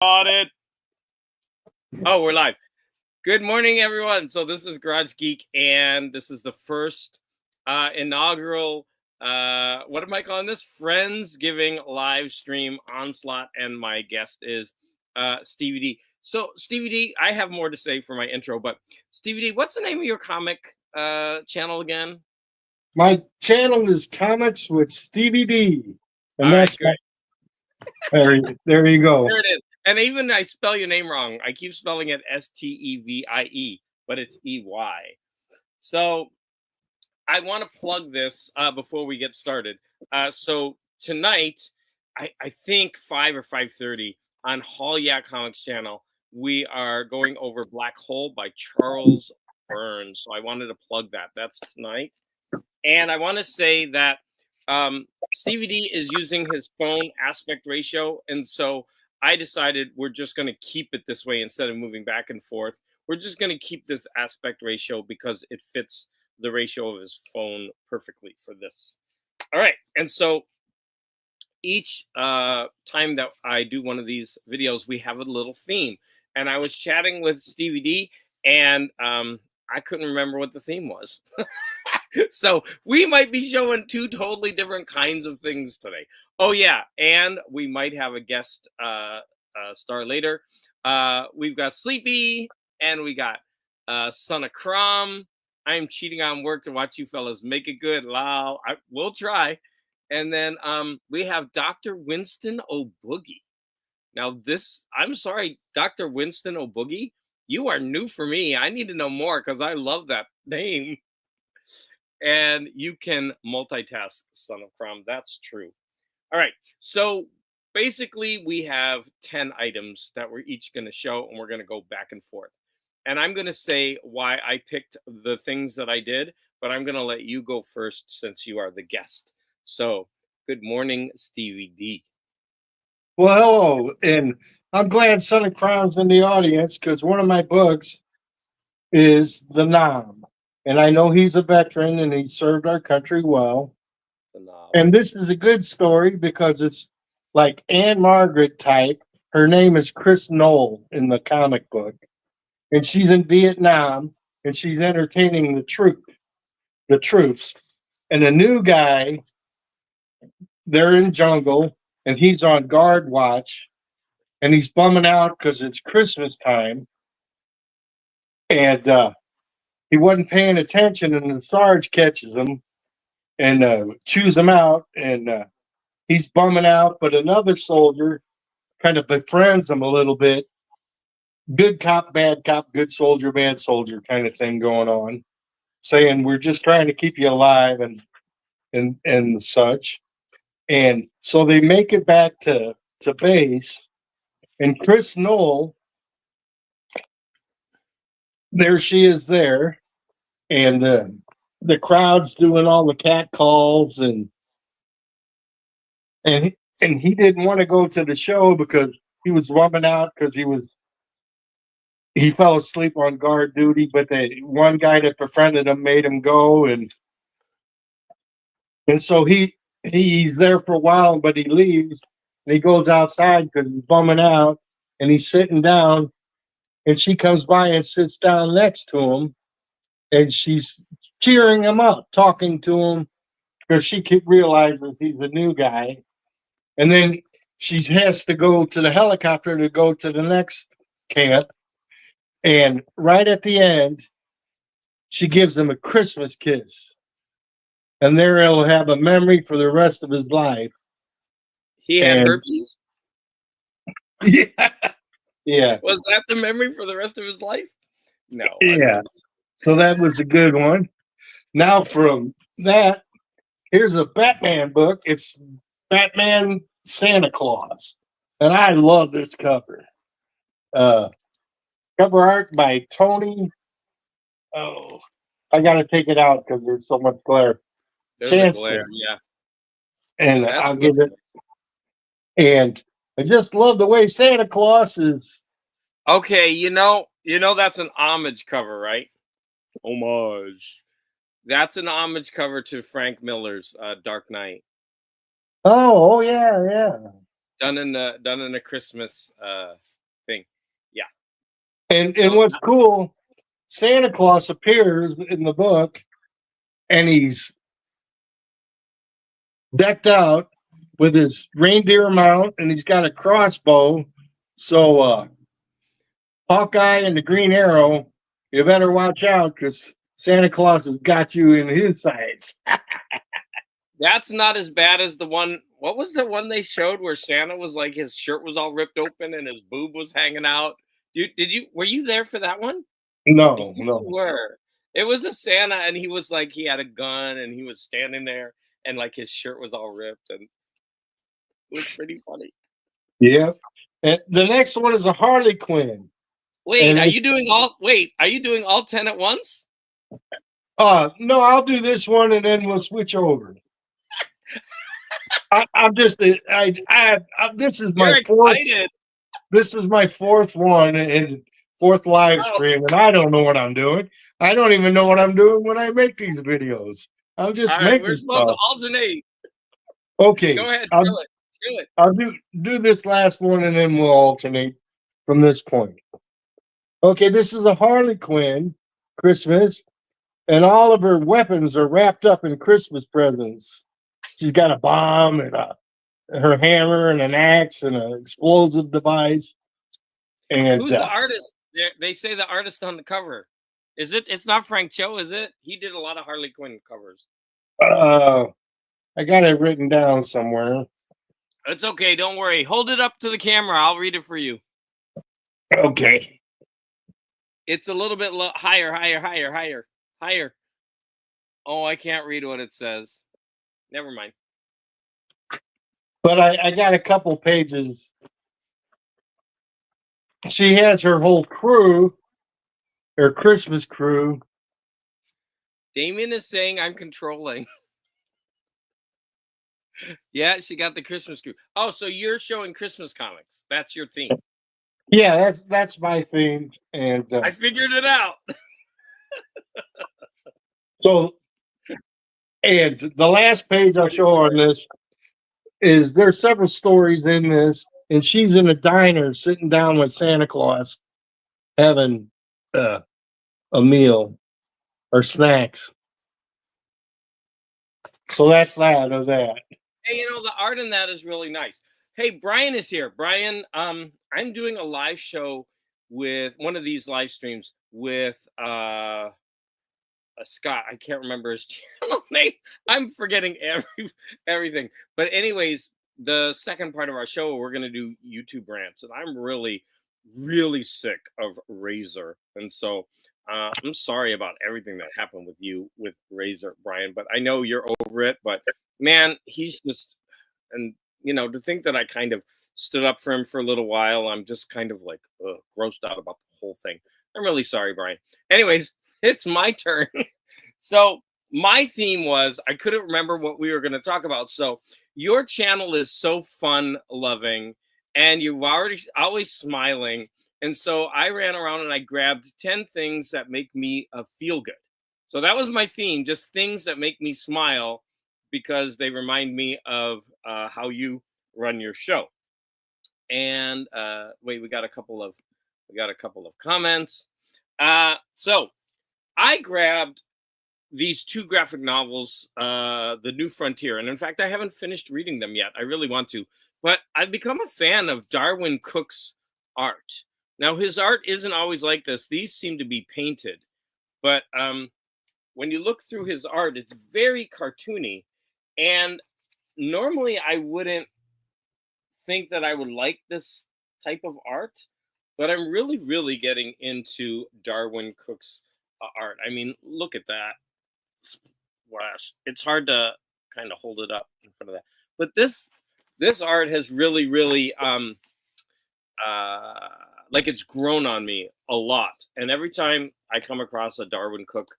Got it. Oh, we're live. Good morning, everyone. So this is Garage Geek, and this is the first inaugural, what am I calling this? Friendsgiving live stream Onslaught, and my guest is Stevie D. So, Stevie D, I have more to say for my intro, but Stevie D, what's the name of your comic channel again? My channel is Comics with Stevie D. And All right, that's good. there you go. There it is. And even I spell your name wrong. I keep spelling it Stevie, but it's EY. So I want to plug this before we get started. So tonight, I think 5 or 5:30 on Hall Yeah Comics channel, we are going over Black Hole by Charles Burns. So I wanted to plug that. That's tonight. And I want to say that Stevie D is using his phone aspect ratio. And so I decided we're just going to keep it this way instead of moving back and forth. We're just going to keep this aspect ratio because it fits the ratio of his phone perfectly for this. All right. And so each time that I do one of these videos, we have a little theme. And I was chatting with Stevie D, and I couldn't remember what the theme was. So we might be showing two totally different kinds of things today. Oh yeah, and we might have a guest star later. We've got Sleepy, and we got Son of Crom. I'm cheating on work to watch you fellas make it good. Lol. We'll try. And then we have Dr. Winston O'Boogie. Now I'm sorry, Dr. Winston O'Boogie, you are new for me. I need to know more because I love that name. And you can multitask, Son of Crom. That's true. All right. So basically, we have 10 items that we're each going to show, and we're going to go back and forth. And I'm going to say why I picked the things that I did, but I'm going to let you go first since you are the guest. So, good morning, Stevie D. Well, hello. And I'm glad Son of Crown's in the audience because one of my books is The Nom. And I know he's a veteran and he served our country well. And this is a good story because it's like Anne Margaret type. Her name is Chris Knoll in the comic book. And she's in Vietnam and she's entertaining the troops. And a new guy, they're in jungle and he's on guard watch and he's bumming out because it's Christmas time. And he wasn't paying attention, and the Sarge catches him and chews him out. And he's bumming out, but another soldier kind of befriends him a little bit. Good cop, good soldier, bad soldier kind of thing going on, saying we're just trying to keep you alive and such. And so they make it back to base, and Chris Knoll, there she is there, and the crowd's doing all the cat calls, and he didn't want to go to the show because he was bumming out because he fell asleep on guard duty, but the one guy that befriended him made him go, and so he's there for a while, but he leaves and he goes outside because he's bumming out, and he's sitting down, and she comes by and sits down next to him, and she's cheering him up, talking to him because she realizes he's a new guy, and then she has to go to the helicopter to go to the next camp, and right at the end, she gives him a Christmas kiss. And there he'll have a memory for the rest of his life. He had And herpes? yeah. Yeah. Was that the memory for the rest of his life? No. Yeah. So that was a good one. Now from that, here's a Batman book. It's Batman Santa Claus. And I love this cover. Cover art by Tony. Oh, I got to take it out because there's so much glare. There's a glare, yeah. And I'll give it. And I just love the way Santa Claus is. Okay, you know that's an homage cover, right? Homage. That's an homage cover to Frank Miller's Dark Knight. Oh yeah. Done in the Christmas thing. Yeah. And So what's cool, Santa Claus appears in the book, and he's decked out with his reindeer mount, and he's got a crossbow. So Hawkeye and the Green Arrow, you better watch out because Santa Claus has got you in his sights. that's not as bad as the one. What was the one they showed where Santa was like his shirt was all ripped open and his boob was hanging out? Were you there for that one? I No, think you no. were. It was a Santa, and he was like he had a gun, and he was standing there, and like his shirt was all ripped, and it was pretty funny. Yeah. And the next one is a Harley Quinn. Wait, are you doing all? Wait, are you doing all 10 at once? No, I'll do this one and then we'll switch over. I'm just this is my You're fourth. excited. This is my fourth one and fourth live stream, and I don't know what I'm doing. I don't even know what I'm doing when I make these videos. I'm just All right, making we're supposed to stuff. alternate. Okay, Go ahead, I'll, do it. Do it. I'll do this last one and then we'll alternate from this point. Okay, this is a Harley Quinn Christmas, and all of her weapons are wrapped up in Christmas presents. She's got a bomb and her hammer and an axe and an explosive device. And Who's the artist? They say the artist on the cover. Is it? It's not Frank Cho, is it? He did a lot of Harley Quinn covers. I got it written down somewhere. It's okay. Don't worry. Hold it up to the camera. I'll read it for you. Okay. It's a little bit higher. Oh, I can't read what it says. Never mind. But I got a couple pages. She has her whole crew, her Christmas crew. Damien is saying I'm controlling. Yeah, she got the Christmas crew. Oh, so you're showing Christmas comics. That's your theme. Yeah, that's my theme. And I figured it out. So, and the last page I'll show on this is there's several stories in this, and she's in a diner sitting down with Santa Claus having a meal or snacks. So that's that of that. Hey, the art in that is really nice. Hey, Brian is here. Brian, I'm doing a live show with one of these live streams with Scott. I can't remember his channel name. I'm forgetting everything. But anyways, the second part of our show, we're going to do YouTube rants. And I'm really, really sick of Razor. And so I'm sorry about everything that happened with you with Razor, Brian. But I know you're over it. But man, he's just, and to think that I kind of stood up for him for a little while, I'm just kind of like grossed out about the whole thing. I'm really sorry, Brian. Anyways, it's my turn. So my theme was, I couldn't remember what we were going to talk about. So your channel is so fun loving and you're always smiling. And so I ran around and I grabbed 10 things that make me feel good. So that was my theme, just things that make me smile because they remind me of how you run your show. And wait, we got a couple of comments. So I grabbed these two graphic novels, The New Frontier. And in fact, I haven't finished reading them yet. I really want to. But I've become a fan of Darwin Cook's art. Now, his art isn't always like this. These seem to be painted. But when you look through his art, it's very cartoony. And normally I wouldn't think that I would like this type of art. But I'm really, really getting into Darwin Cook's art. I mean, look at that. Splash. It's hard to kind of hold it up in front of that. But this art has really, really like it's grown on me a lot. And every time I come across a Darwin Cook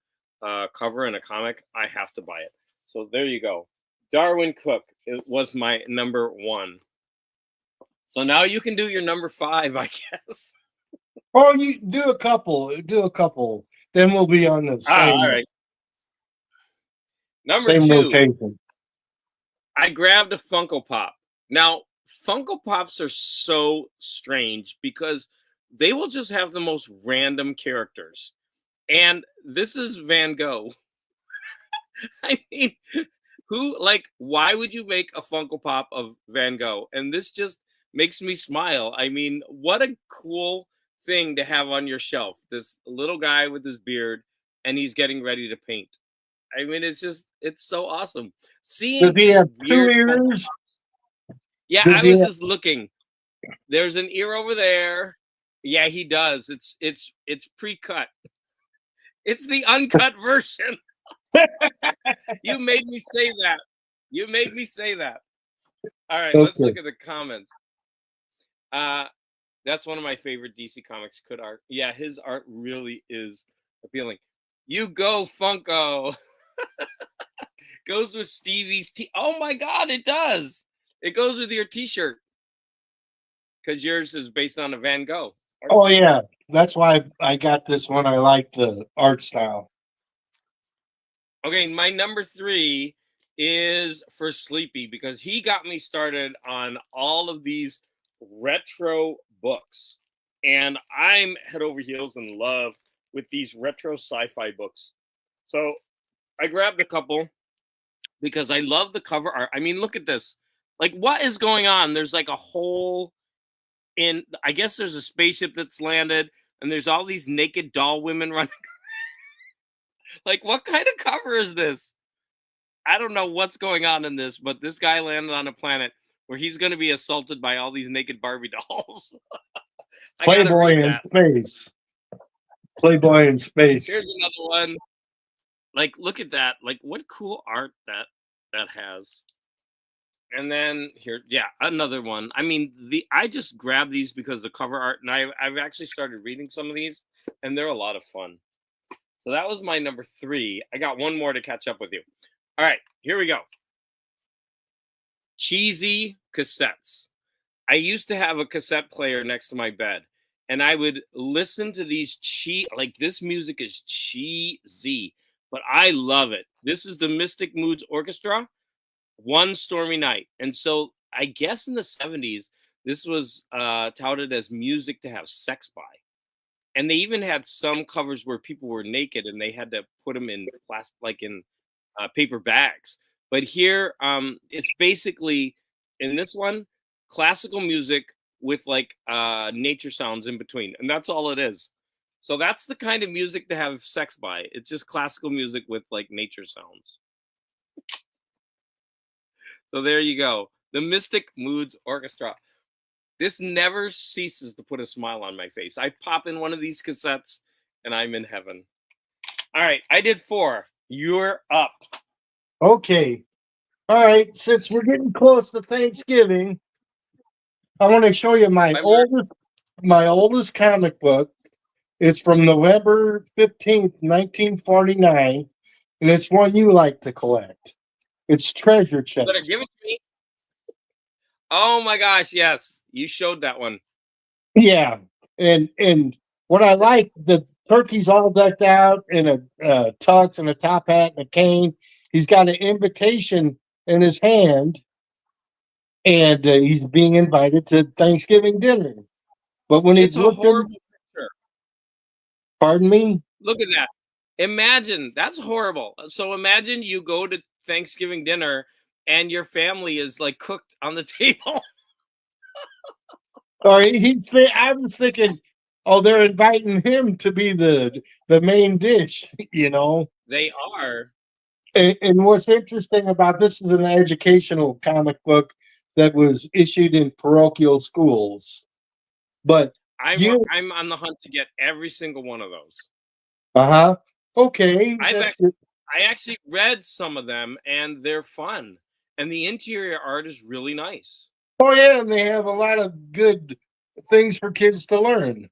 cover in a comic, I have to buy it. So there you go. Darwin Cook, it was my number 1. So now you can do your number 5, I guess. Oh, you do a couple. Then we'll be on the same. All right. Number same 2. rotation. I grabbed a Funko Pop. Now, Funko Pops are so strange because they will just have the most random characters. And this is Van Gogh. I mean, why would you make a Funko Pop of Van Gogh? And this just makes me smile. I mean, what a cool thing to have on your shelf. This little guy with his beard, and he's getting ready to paint. I mean, it's so awesome. Seeing Does he these have two weird Funko ears? Pops. Yeah, Does I he was have- just looking. There's an ear over there. Yeah, he does. It's pre-cut. It's the uncut version. You made me say that. You made me say that. All right, let's look at the comments. That's one of my favorite DC Comics art. Yeah, his art really is appealing. You go, Funko. Goes with Stevie's oh my God, it does. It goes with your T-shirt. Because yours is based on a Van Gogh. Oh, yeah. That's why I got this one. I like the art style. Okay, my number 3 is for Sleepy because he got me started on all of these retro books. And I'm head over heels in love with these retro sci-fi books. So I grabbed a couple because I love the cover art. I mean, look at this. Like, what is going on? There's like a hole in, I guess there's a spaceship that's landed, and there's all these naked doll women running. Like, what kind of cover is this? I don't know what's going on in this, but this guy landed on a planet where he's going to be assaulted by all these naked Barbie dolls. Playboy in space. Playboy in space. Here's another one. Like, look at that. Like, what cool art that has. And then here, yeah, another one. I mean, I just grabbed these because the cover art, and I've actually started reading some of these, and they're a lot of fun. So that was my number 3. I got one more to catch up with you. All right, here we go. Cheesy cassettes. I used to have a cassette player next to my bed, and I would listen to these like this music is cheesy, but I love it. This is the Mystic Moods Orchestra, One Stormy Night. And so I guess in the 70s, this was touted as music to have sex by. And they even had some covers where people were naked and they had to put them in plastic, like in paper bags. But here, it's basically, in this one, classical music with like nature sounds in between. And that's all it is. So that's the kind of music to have sex by. It's just classical music with like nature sounds. So there you go. The Mystic Moods Orchestra. This never ceases to put a smile on my face. I pop in one of these cassettes and I'm in heaven. All right, I did 4. You're up. Okay. All right. Since we're getting close to Thanksgiving, I want to show you my oldest comic book. It's from November 15th, 1949, and it's one you like to collect. It's Treasure Chest. Better give it to me. Oh my gosh, yes. You showed that one. Yeah. And what I like, the turkey's all decked out in a tux and a top hat and a cane. He's got an invitation in his hand, and he's being invited to Thanksgiving dinner. But when it's a horrible picture. Pardon me? Look at that. Imagine, that's horrible. So imagine you go to Thanksgiving dinner and your family is like cooked on the table. Or I was thinking, oh, they're inviting him to be the main dish, you know. They are. And what's interesting about this is an educational comic book that was issued in parochial schools. But I'm on the hunt to get every single one of those. Uh-huh. Okay. I actually read some of them and they're fun. And the interior art is really nice. Oh yeah, and they have a lot of good things for kids to learn.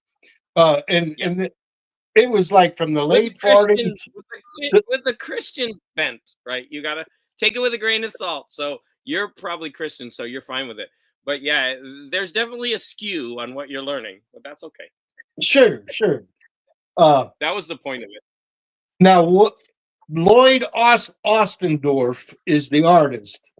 And it was like from the late 40s with the Christian bent, right? You gotta take it with a grain of salt. So you're probably Christian, so you're fine with it. But yeah, there's definitely a skew on what you're learning, but that's okay. Sure. That was the point of it. Now, Lloyd Ostendorf is the artist.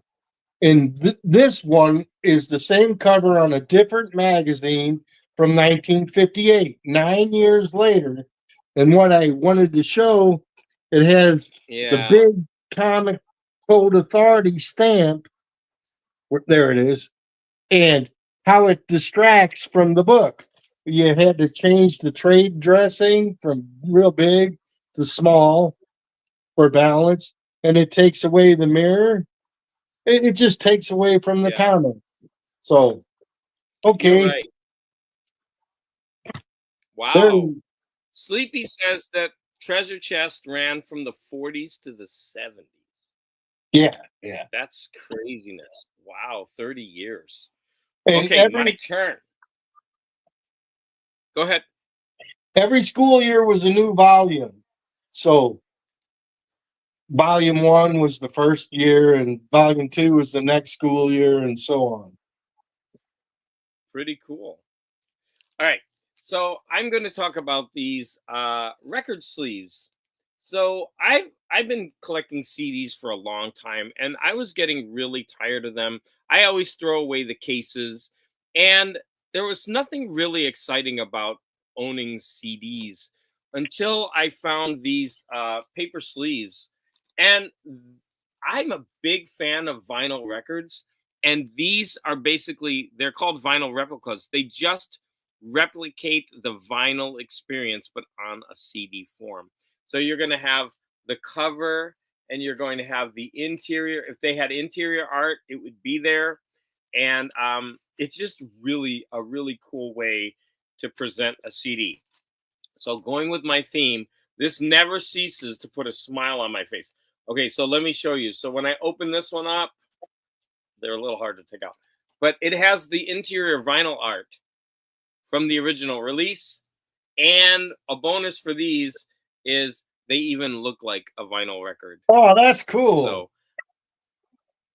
And this one is the same cover on a different magazine from 1958, 9 years later. And what I wanted to show, it has the Yeah. big comic code authority stamp. There it is. And how it distracts from the book. You had to change the trade dressing from real big to small for balance, and it takes away the mirror. It just takes away from the Yeah. comic. So, You're okay, right. there. Wow. Sleepy says that Treasure Chest ran from the 40s to the 70s. Yeah, yeah. That's craziness. Wow, 30 years. And Okay, my turn. Go ahead. every school year was a new volume. So, volume 1 was the first year, and volume 2 was the next school year, and so on. Pretty cool. All right. So I'm going to talk about these record sleeves. So I've been collecting CDs for a long time, and I was getting really tired of them. I always throw away the cases, and there was nothing really exciting about owning CDs until I found these paper sleeves. And I'm a big fan of vinyl records, and these are basically, they're called vinyl replicas. They just replicate the vinyl experience, but on a CD form. So you're going to have the cover, and you're going to have the interior. If they had interior art, it would be there. And it's just really a really cool way to present a CD. So going with my theme, this never ceases to put a smile on my face. Okay, so let me show you. So when I open this one up, they're a little hard to take out, but it has the interior vinyl art from the original release. And a bonus for these is they even look like a vinyl record. Oh, that's cool. So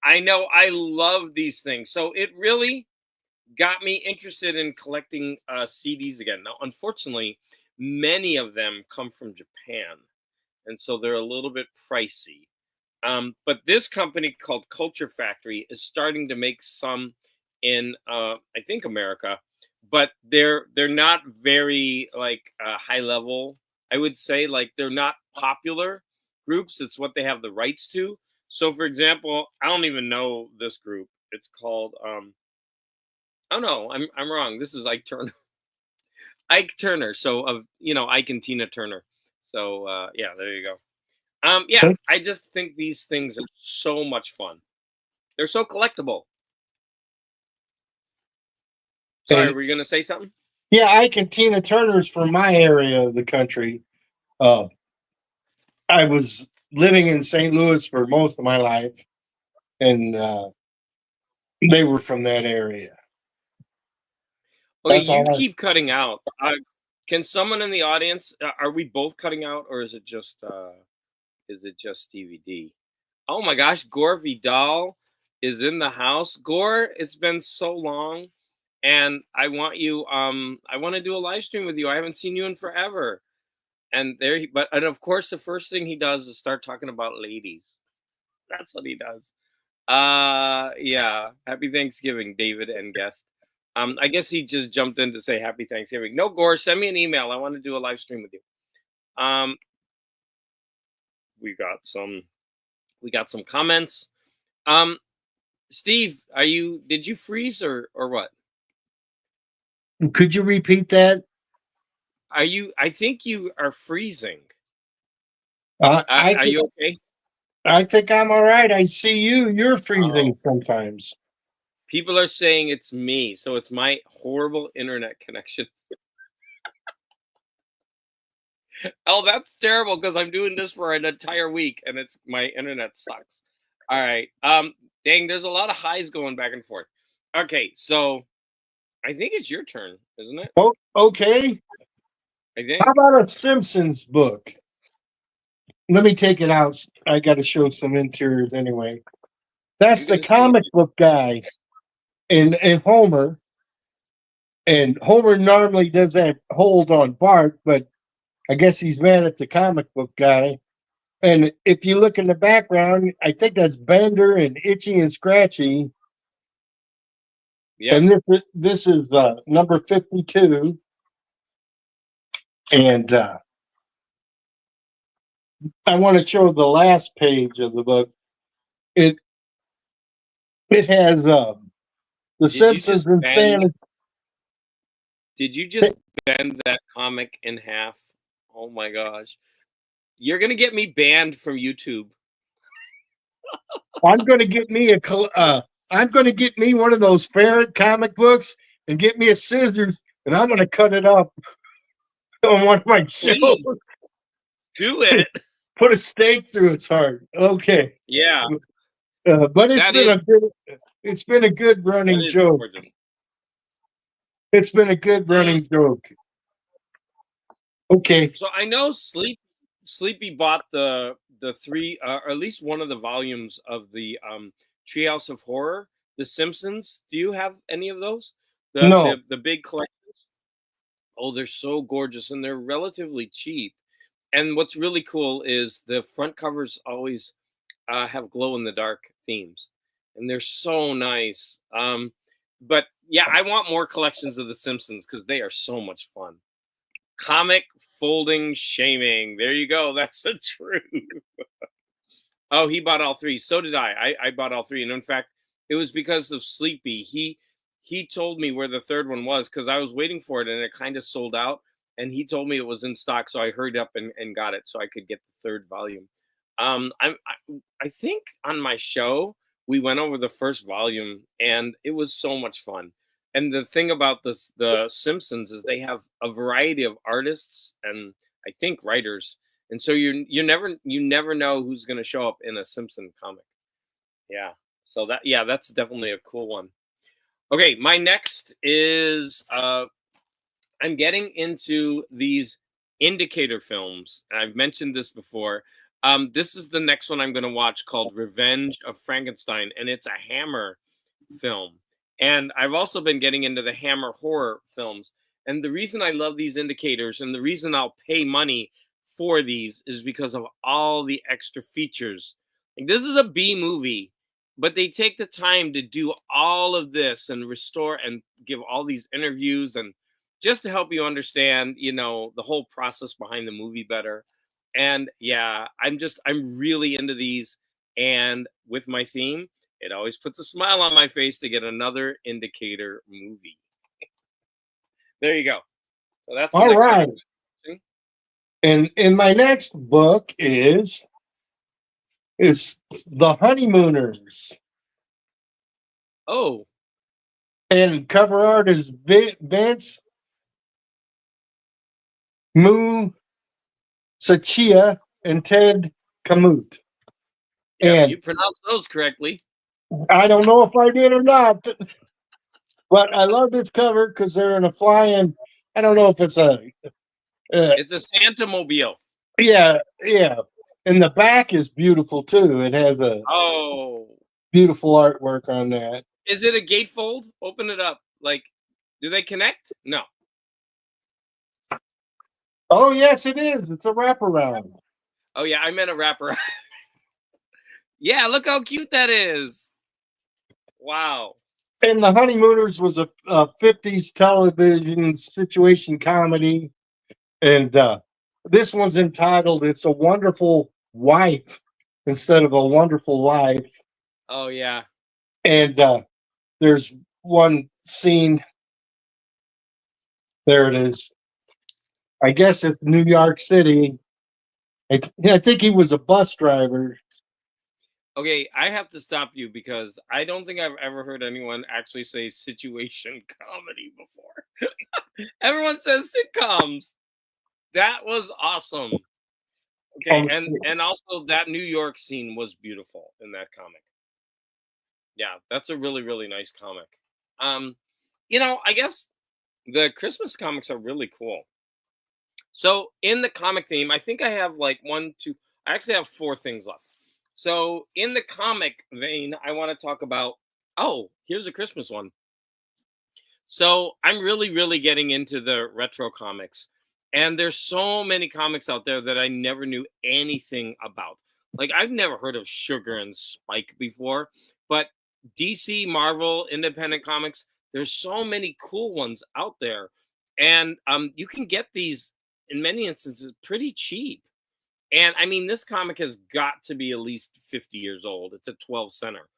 I know I love these things. So it really got me interested in collecting CDs again. Now, unfortunately, many of them come from Japan, and so they're a little bit pricey. But this company called Culture Factory is starting to make some in, I think, America, but they're not very like high level. I would say, like, they're not popular groups. It's what they have the rights to. So, for example, I don't even know this group. It's called oh no, I'm wrong. This is Ike Turner. Ike Turner. So of Ike and Tina Turner. So yeah, there you go. Yeah, I just think these things are so much fun. They're so collectible. Sorry, were you gonna say something? Yeah, Ike and Tina Turner's from my area of the country. I was living in St. Louis for most of my life, and they were from that area. Okay, you keep cutting out. Can someone in the audience? Are we both cutting out, or is it just Stevie D? Oh my gosh, Gore Vidal is in the house. Gore, it's been so long, and I want you. I want to do a live stream with you. I haven't seen you in forever. And and of course, the first thing he does is start talking about ladies. That's what he does. Yeah. Happy Thanksgiving, David and guest. I guess he just jumped in to say Happy Thanksgiving. No, Gore, send me an email. I want to do a live stream with you. We got some comments. Steve, did you freeze or what? Could you repeat that? I think you are freezing. Are you okay? I think I'm all right. I see you. You're freezing sometimes. People are saying it's me, so it's my horrible internet connection. Oh, that's terrible because I'm doing this for an entire week and my internet sucks. All right. Dang, there's a lot of highs going back and forth. Okay, so I think it's your turn, isn't it? Oh, okay. I think. How about a Simpsons book? Let me take it out. I got to show some interiors anyway. That's the comic book guy in Homer. And Homer normally does that hold on Bart, but I guess he's mad at the comic book guy. And if you look in the background, I think that's Bender and Itchy and Scratchy. Yeah. And this is number 52. And I want to show the last page of the book. It has The Did you Simpsons just and bend? Stan. Did you just bend that comic in half? Oh my gosh! You're gonna get me banned from YouTube. I'm going to get me I'm going to get me one of those ferret comic books and get me a scissors, and I'm going to cut it up on one of my shows. Please do it. Put a stake through its heart. Okay. Yeah, But that it's been a good running is joke. gorgeous. It's been a good running joke. Okay. So I know Sleepy bought the three, or at least one of the volumes of the Treehouse of Horror, The Simpsons. Do you have any of those? No. The big collections. Oh, they're so gorgeous, and they're relatively cheap. And what's really cool is the front covers always have glow in the dark themes, and they're so nice. But yeah, I want more collections of The Simpsons because they are so much fun. Comic folding shaming. There you go. That's the truth. Oh, he bought all three. So did I. I bought all three, and in fact, it was because of Sleepy. He told me where the third one was because I was waiting for it, and it kind of sold out. And he told me it was in stock, so I hurried up and got it so I could get the third volume. I think on my show we went over the first volume, and it was so much fun. And the thing about the Simpsons is they have a variety of artists and I think writers, and so you never know who's going to show up in a Simpson comic. Yeah, so that's definitely a cool one. Okay, my next is I'm getting into these indicator films. I've mentioned this before. This is the next one I'm going to watch called Revenge of Frankenstein, and it's a Hammer film. And I've also been getting into the Hammer horror films. And the reason I love these indicators and the reason I'll pay money for these is because of all the extra features. Like, this is a B movie, but they take the time to do all of this and restore and give all these interviews and just to help you understand, the whole process behind the movie better. And yeah, I'm really into these. And with my theme, it always puts a smile on my face to get another indicator movie. There you go. So that's the All next right. one. And my next book is The Honeymooners. Oh. And cover art is Vince Mu Sachia and Ted Kamut. Yeah, And you pronounced those correctly. I don't know if I did or not, but I love this cover because they're in a flying. I don't know if it's it's a Santa mobile. Yeah. And the back is beautiful too. It has a beautiful artwork on that. Is it a gatefold? Open it up. Like, do they connect? No. Oh yes, it is. It's a wraparound. Oh yeah, I meant a wraparound. Yeah, look how cute that is. Wow. And The Honeymooners was a 50s television situation comedy. And this one's entitled It's a Wonderful Wife instead of A Wonderful Life. Oh, yeah. And there's one scene. There it is. I guess it's New York City. I think he was a bus driver. Okay, I have to stop you because I don't think I've ever heard anyone actually say situation comedy before. Everyone says sitcoms. That was awesome. Okay, and also that New York scene was beautiful in that comic. Yeah, that's a really, really nice comic. I guess the Christmas comics are really cool. So in the comic theme, I think I have like I actually have 4 things left. So in the comic vein, I want to talk about, here's a Christmas one. So I'm really, really getting into the retro comics. And there's so many comics out there that I never knew anything about. Like, I've never heard of Sugar and Spike before, but DC, Marvel, independent comics, There's so many cool ones out there, and you can get these in many instances pretty cheap. And I mean, this comic has got to be at least 50 years old. It's a 12 center.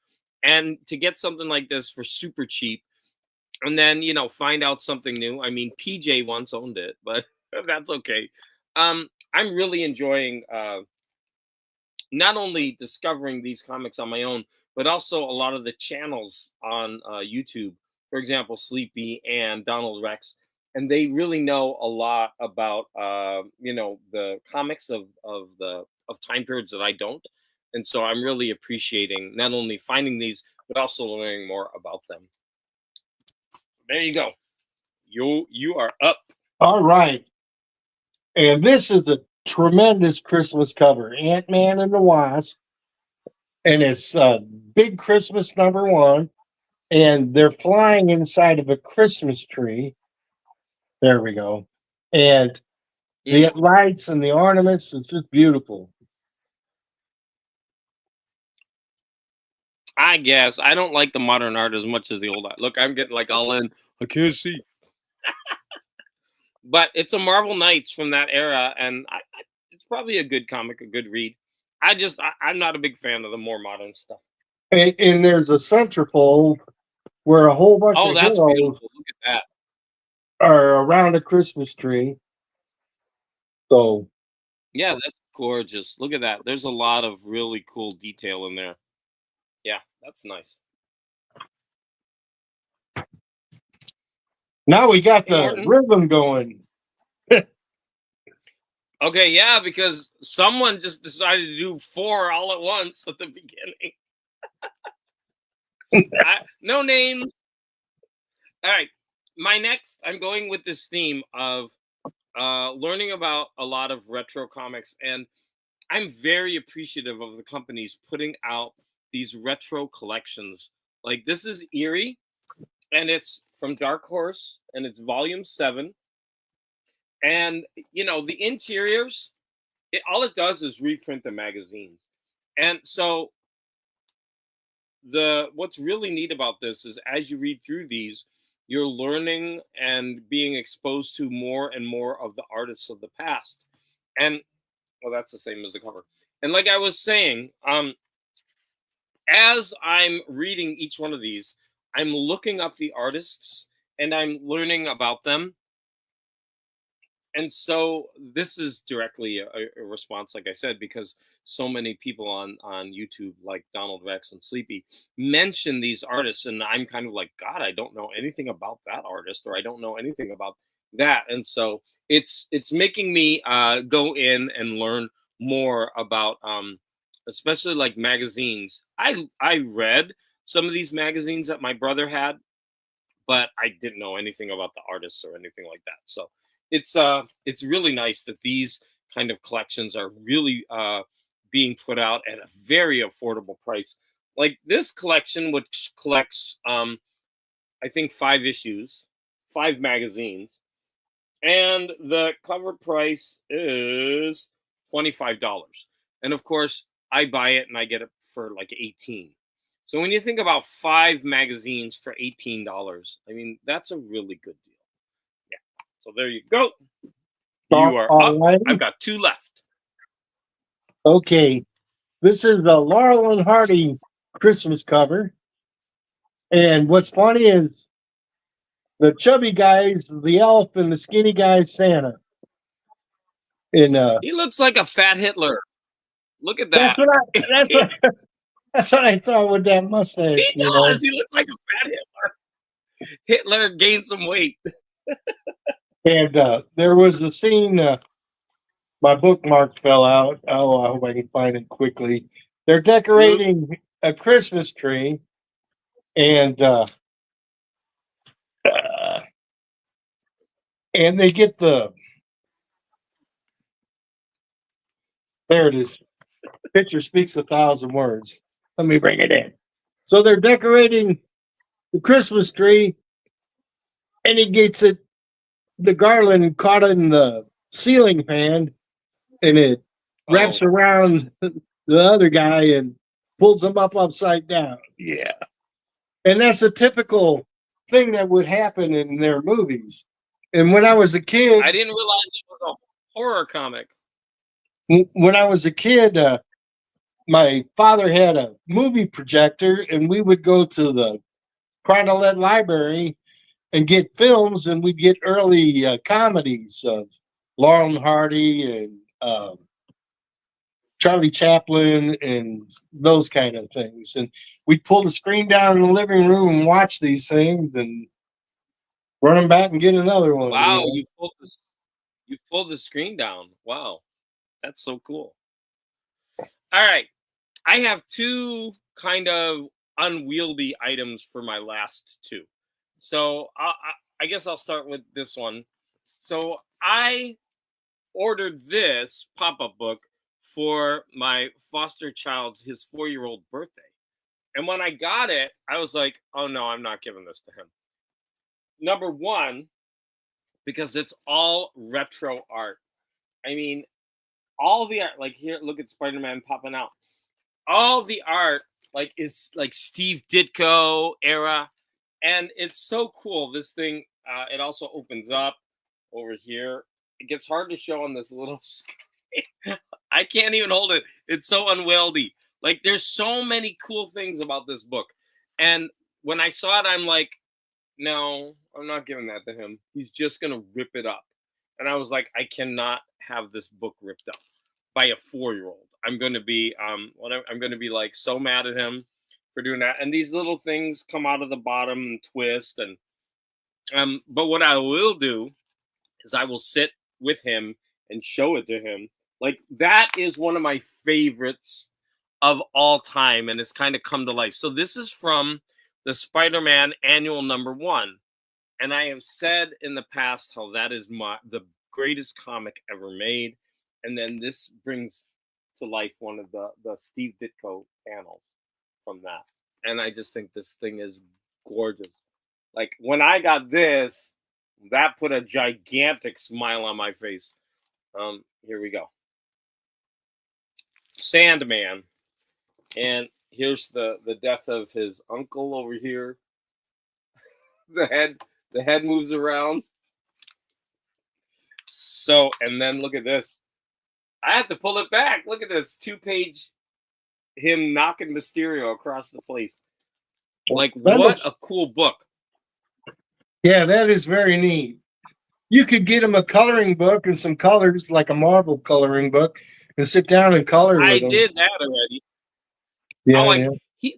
And to get something like this for super cheap and then, find out something new. I mean, PJ once owned it, but that's okay. I'm really enjoying not only discovering these comics on my own, but also a lot of the channels on YouTube. For example, Sleepy and Donald Rex. And they really know a lot about the comics of time periods that I don't, and so I'm really appreciating not only finding these but also learning more about them. There you go. You are up. All right, and this is a tremendous Christmas cover, Ant-Man and the Wasp, and it's big Christmas #1, and they're flying inside of a Christmas tree. There we go, and the lights and the ornaments, it's just beautiful. I guess I don't like the modern art as much as the old art. Look, I'm getting like all in. I can't see. But it's a Marvel Knights from that era, and it's probably a good comic, a good read. I'm not a big fan of the more modern stuff. And there's a centerfold where a whole bunch of that's heroes beautiful. Look at that. are around a Christmas tree. So yeah, that's gorgeous. Look at that. There's a lot of really cool detail in there. Yeah, that's nice. Now we got the rhythm going. Okay, yeah, because someone just decided to do 4 all at once at the beginning. No names. All right, I'm going with this theme of learning about a lot of retro comics, and I'm very appreciative of the companies putting out these retro collections. Like this is Eerie, and it's from Dark Horse, and it's volume 7. And the interiors, all it does is reprint the magazines. And so what's really neat about this is as you read through these, you're learning and being exposed to more and more of the artists of the past. And that's the same as the cover. And like I was saying, as I'm reading each one of these, I'm looking up the artists and I'm learning about them. And so this is directly a response, like I said, because so many people on YouTube, like Donald Rex and Sleepy, mention these artists. And I'm kind of like, God, I don't know anything about that artist, or I don't know anything about that. And so it's making me go in and learn more about, especially like magazines. I read some of these magazines that my brother had, but I didn't know anything about the artists or anything like that. So it's really nice that these kind of collections are really being put out at a very affordable price. Like this collection, which collects I think 5 issues, 5 magazines, and the cover price is $25. And of course, I buy it and I get it for like $18. So when you think about 5 magazines for $18, I mean that's a really good deal. So there you go. You are up. Right. I've got 2 left. Okay. This is a Laurel and Hardy Christmas cover. And what's funny is the chubby guy's the elf and the skinny guy's Santa. And he looks like a fat Hitler. Look at that. That's what I thought with that mustache. He does. He looks like a fat Hitler. Hitler gained some weight. And there was a scene, my bookmark fell out. Oh, I hope I can find it quickly. They're decorating a Christmas tree, and they get there it is. Picture speaks 1,000 words. Let me bring it in. So they're decorating the Christmas tree, and he gets the garland caught in the ceiling fan, and it wraps around the other guy and pulls him up upside down. Yeah. And that's a typical thing that would happen in their movies. And when I was a kid, I didn't realize it was a horror comic. when I was a kid, my father had a movie projector, and we would go to the Cronolette Library and get films, and we'd get early comedies of Laurel and Hardy and Charlie Chaplin and those kind of things. And we'd pull the screen down in the living room and watch these things and run them back and get another one. Wow, You know? you pulled the screen down. Wow, that's so cool. All right, I have two kind of unwieldy items for my last two. So I guess I'll start with this one. So I ordered this pop-up book for my foster child's his 4-year-old birthday. And when I got it, I was like, oh no, I'm not giving this to him. Number one, because it's all retro art. I mean, all the art, like here, look at Spider-Man popping out. All the art like is like Steve Ditko era, and it's so cool. This thing, it also opens up over here. It gets hard to show on this little screen. I can't even hold it. It's so unwieldy. Like there's so many cool things about this book, and when I saw it, I'm like, no, I'm not giving that to him. He's just gonna rip it up. And I was like, I cannot have this book ripped up by a 4-year-old. I'm gonna be I'm gonna be like so mad at him for doing that. And these little things come out of the bottom and twist. And but what I will do is I will sit with him and show it to him. Like that is one of my favorites of all time, and it's kind of come to life. So this is from the Spider-Man annual #1. And I have said in the past how that is the greatest comic ever made. And then this brings to life one of the Steve Ditko panels from that. And I just think this thing is gorgeous. Like when I got this, that put a gigantic smile on my face. Here we go. Sandman. And here's the death of his uncle over here. The head moves around. So, and then look at this. I have to pull it back. Look at this 2-page him knocking Mysterio across the place. Like what a cool book. Yeah, that is very neat. You could get him a coloring book and some colors, like a Marvel coloring book, and sit down and color with him. I did that already. Yeah,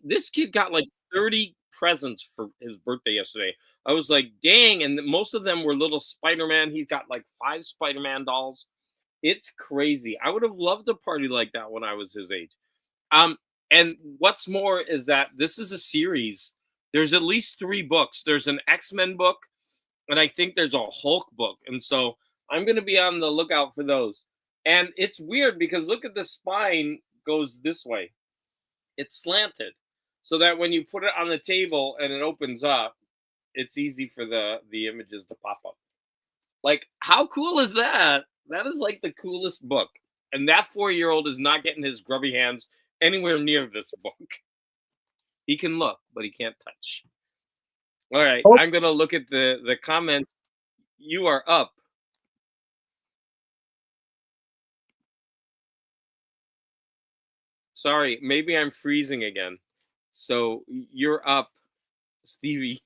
this kid got like 30 presents for his birthday yesterday. I was like, dang, and most of them were little Spider-Man. He's got like 5 Spider-Man dolls. It's crazy. I would have loved a party like that when I was his age. And what's more is that this is a series. There's at least 3 books. There's an X-Men book, and I think there's a Hulk book. And so I'm going to be on the lookout for those. And it's weird because look at the spine goes this way. It's slanted so that when you put it on the table and it opens up, it's easy for the images to pop up. Like, how cool is that? That is like the coolest book. And that 4-year-old is not getting his grubby hands anywhere near this book. He can look, but he can't touch. All right, I'm going to look at the comments. You are up. Sorry, maybe I'm freezing again. So you're up, Stevie.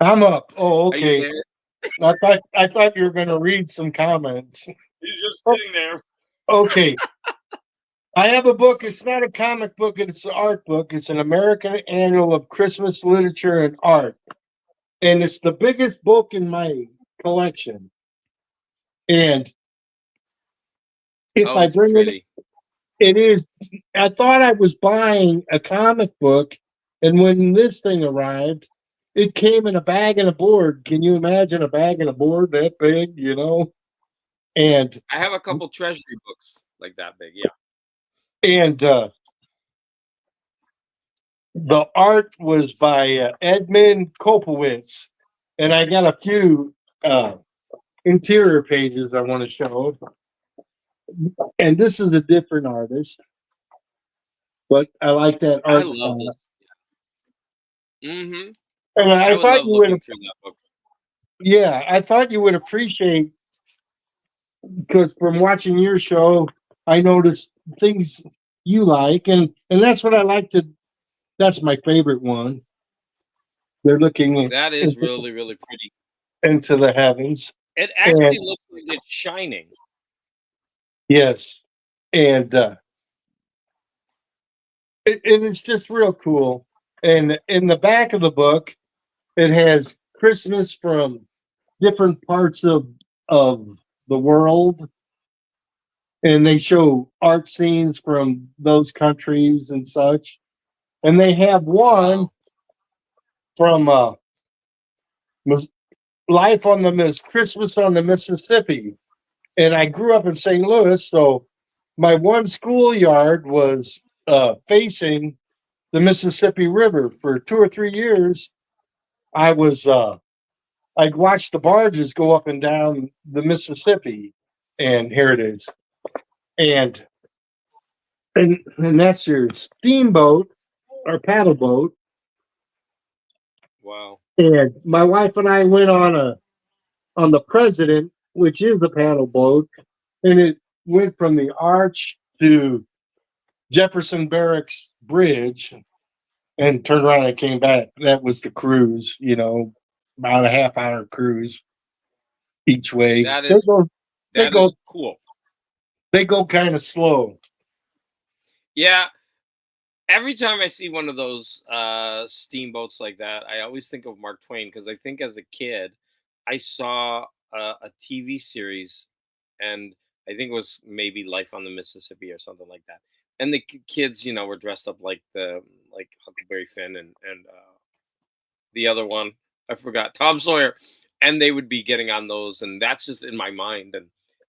I'm up. Oh, okay. I thought you were going to read some comments. You're just sitting there. Okay. I have a book. It's not a comic book. It's an art book. It's an American Annual of Christmas Literature and Art. And it's the biggest book in my collection. And if I bring it is, I thought I was buying a comic book. And when this thing arrived, it came in a bag and a board. Can you imagine a bag and a board that big, you know? And I have a couple treasury books like that big, yeah. And the art was by Edmund Kopowitz. And I got a few interior pages I want to show. And this is a different artist. But I like that art. I love this. Mm-hmm. And I I would thought love you would, looking through that book. yeah, I thought you would appreciate, because from watching your show, I noticed things you like, and that's what I like to. That's my favorite one. They're looking That is really, really pretty. into the heavens, It and actually looks like it's shining. yes, and it's just real cool. And in the back of the book, it has Christmas from different parts of the world, and they show art scenes from those countries and such. And they have one Wow. from Life on the Christmas on the Mississippi. And I grew up in St. Louis, so my one schoolyard was facing the Mississippi River for 2 or 3 years. I was I'd watch the barges go up and down the Mississippi, and here it is, and and that's your steamboat or paddle boat. Wow. And my wife and I went on the President, which is a paddle boat, and it went from the arch to Jefferson Barracks Bridge and turned around and came back. That was the cruise, about a half-hour cruise each way. That They is go, they that go, is cool. they go kind of slow. Yeah. Every time I see one of those steamboats like that, I always think of Mark Twain because I think as a kid, I saw a TV series, and I think it was maybe Life on the Mississippi or something like that. And the kids, were dressed up like Huckleberry Finn and the other one, I forgot, Tom Sawyer, and they would be getting on those, and that's just in my mind. And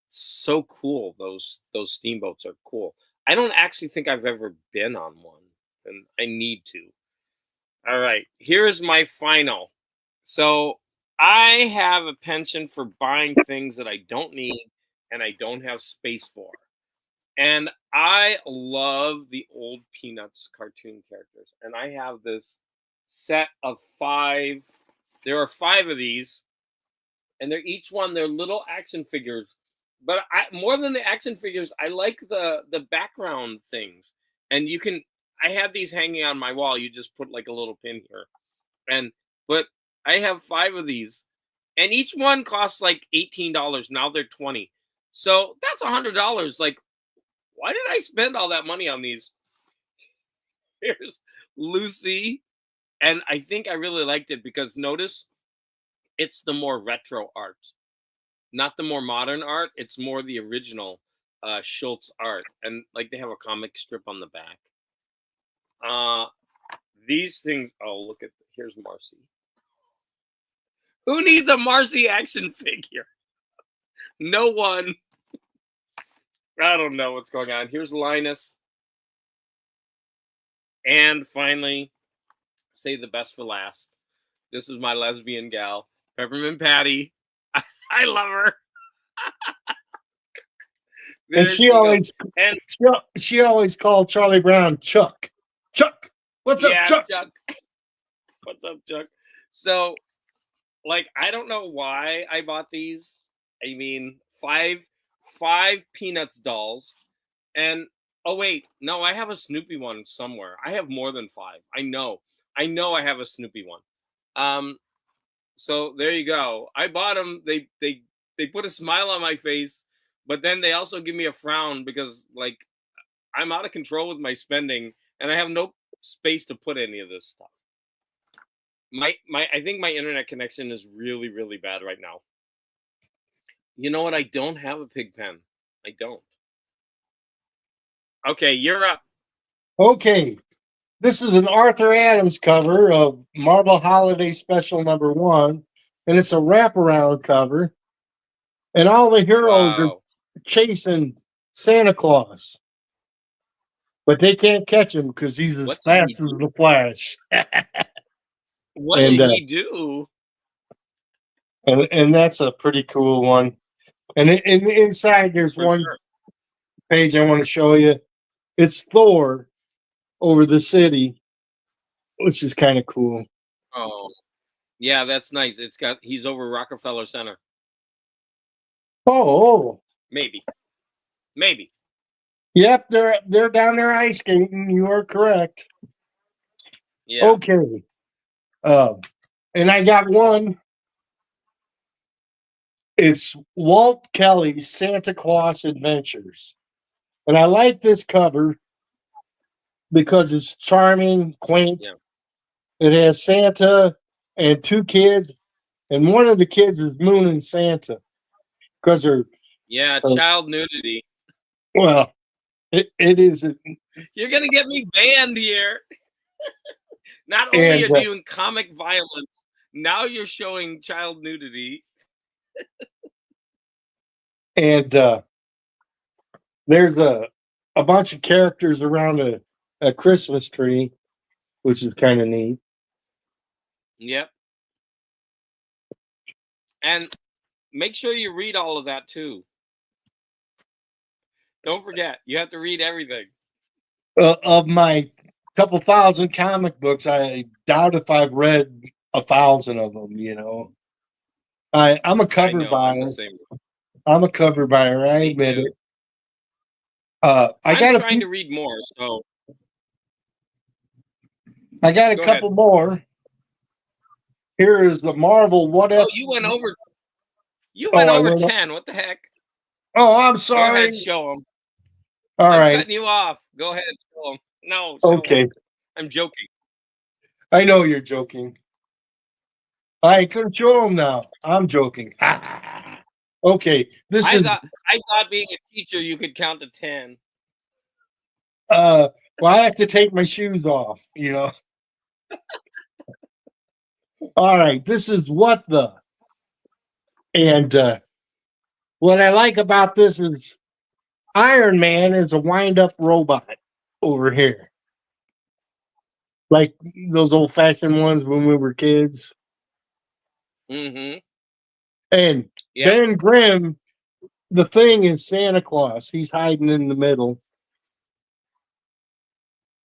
so cool. Those steamboats are cool. I don't actually think I've ever been on one, and I need to. All right, here is my final. So I have a penchant for buying things that I don't need and I don't have space for. And I love the old Peanuts cartoon characters. And I have this set of 5. There are 5 of these, and they're little action figures. But more than the action figures, I like the background things. And I have these hanging on my wall. You just put like a little pin here. But I have 5 of these, and each one costs like $18. Now they're 20. So that's $100. Like, why did I spend all that money on these? Here's Lucy, and I think I really liked it because notice it's the more retro art, not the more modern art. It's more the original Schultz art, and like they have a comic strip on the back. These things. Oh, look at here's Marcy. Who needs a Marcy action figure? No one. I don't know what's going on. Here's Linus. And finally, say the best for last. This is my lesbian gal, Peppermint Patty. I love her. And she always and she always called Charlie Brown Chuck. Chuck, what's up, Chuck? Chuck? What's up, Chuck? So, like, I don't know why I bought these. I mean, five Peanuts dolls, and oh wait, no, I have a Snoopy one somewhere. I have more than 5. I know I have a Snoopy one. So there you go. I bought them. They put a smile on my face, but then they also give me a frown because like I'm out of control with my spending, and I have no space to put any of this stuff. I think my internet connection is really, really bad right now. You know what? I don't have a pig pen. I don't. Okay, you're up. Okay, this is an Arthur Adams cover of Marvel Holiday Special #1, and it's a wraparound cover, and all the heroes are Wow. chasing Santa Claus, but they can't catch him because he's as What did he fast as do? the Flash. What and did uh, he do? and that's a pretty cool one. And inside there's For one sure. page I want to show you. It's Thor over the city, which is kind of cool. Oh. Yeah, that's nice. He's over Rockefeller Center. Oh. Maybe. Yep, they're down there ice skating. You are correct. Yeah. Okay. And I got one. It's Walt Kelly's Santa Claus Adventures. And I like this cover because it's charming, quaint. Yeah. It has Santa and two kids, and one of the kids is mooning Santa because they're child nudity. Well, it is. You're gonna get me banned here. Not only are you doing comic violence, now you're showing child nudity. And there's a bunch of characters around a Christmas tree, which is kind of neat. Yep. And make sure you read all of that too. Don't forget, you have to read everything. Of my couple thousand comic books, I doubt if I've read 1,000 of them. You know, I'm a cover buyer. I'm a cover buyer. I admit it. I'm trying to read more, so I got a couple more. Here is the Marvel What If. Oh, you went over. You went over 10. What the heck? Oh, I'm sorry. Go ahead, show them. All right. I'm cutting you off. Go ahead, show them. No. Okay. I'm joking. I know you're joking. I couldn't show them now. I'm joking. Okay. I thought being a teacher, you could count to 10. Well, I have to take my shoes off, you know. All right. This is What the. And what I like about this is Iron Man is a wind-up robot over here. Like those old-fashioned ones when we were kids. Mm-hmm. And Ben Grimm, the Thing is Santa Claus. He's hiding in the middle.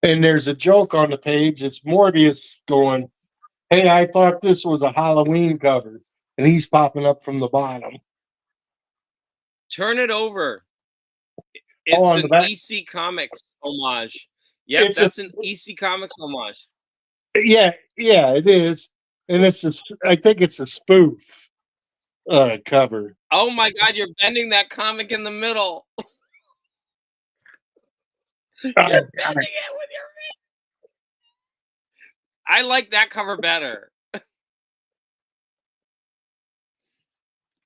And there's a joke on the page. It's Morbius going, "Hey, I thought this was a Halloween cover." And he's popping up from the bottom. Turn it over. It's an EC Comics homage. Yep, that's an EC Comics homage. Yeah, it is. And I think it's a spoof cover. Oh my God, you're bending that comic in the middle. You're bending it with your feet. I like that cover better.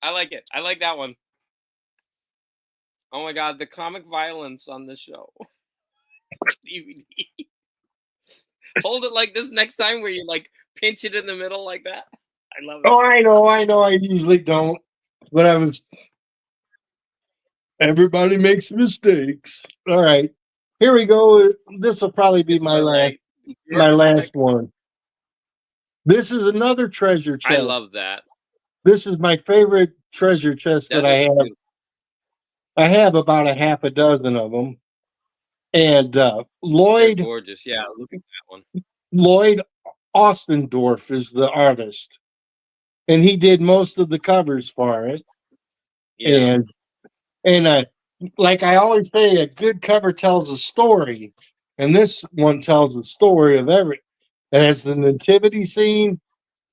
I like it. I like that one. Oh my God, the comic violence on this show. Stevie. Hold it like this next time where you like pinch it in the middle like that. I love it. Oh, I know. I usually don't. But everybody makes mistakes. All right. Here we go. This will probably be my last one. This is another treasure chest. I love that. This is my favorite treasure chest that I have. I have about a half a dozen of them. And Lloyd. They're gorgeous. Yeah, look at that one. Lloyd Ostendorf is the artist. And he did most of the covers for it. Yeah. And like I always say, a good cover tells a story. And this one tells a story of it has the nativity scene,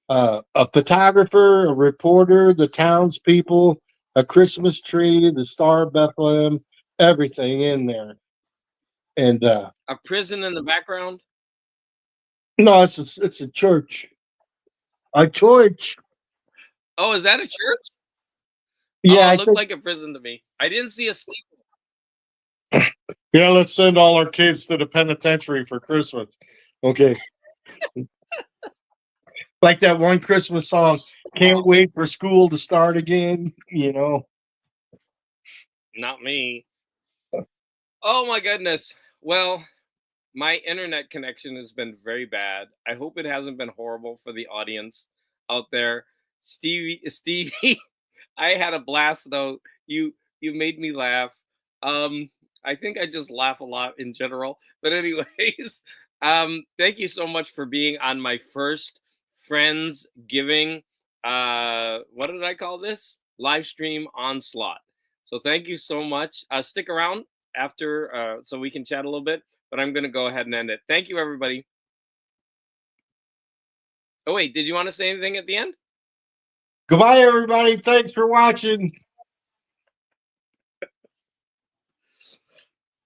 a photographer, a reporter, the townspeople, a Christmas tree, the Star of Bethlehem, everything in there. And a prison in the background? No, it's a church. A church. Oh, is that a church? Yeah, it looked like a prison to me. I didn't see a sleep. Yeah, let's send all our kids to the penitentiary for Christmas. Okay. Like that one Christmas song, "Can't wait for school to start again," you know. Not me. Oh my goodness. Well, my internet connection has been very bad. I hope it hasn't been horrible for the audience out there. Stevie, I had a blast though. You made me laugh. I think I just laugh a lot in general. But anyways, thank you so much for being on my first Friendsgiving. What did I call this? Livestream Onslaught. So thank you so much. Stick around after so we can chat a little bit, but I'm going to go ahead and end it. Thank you, everybody. Oh, wait, did you want to say anything at the end? Goodbye, everybody. Thanks for watching.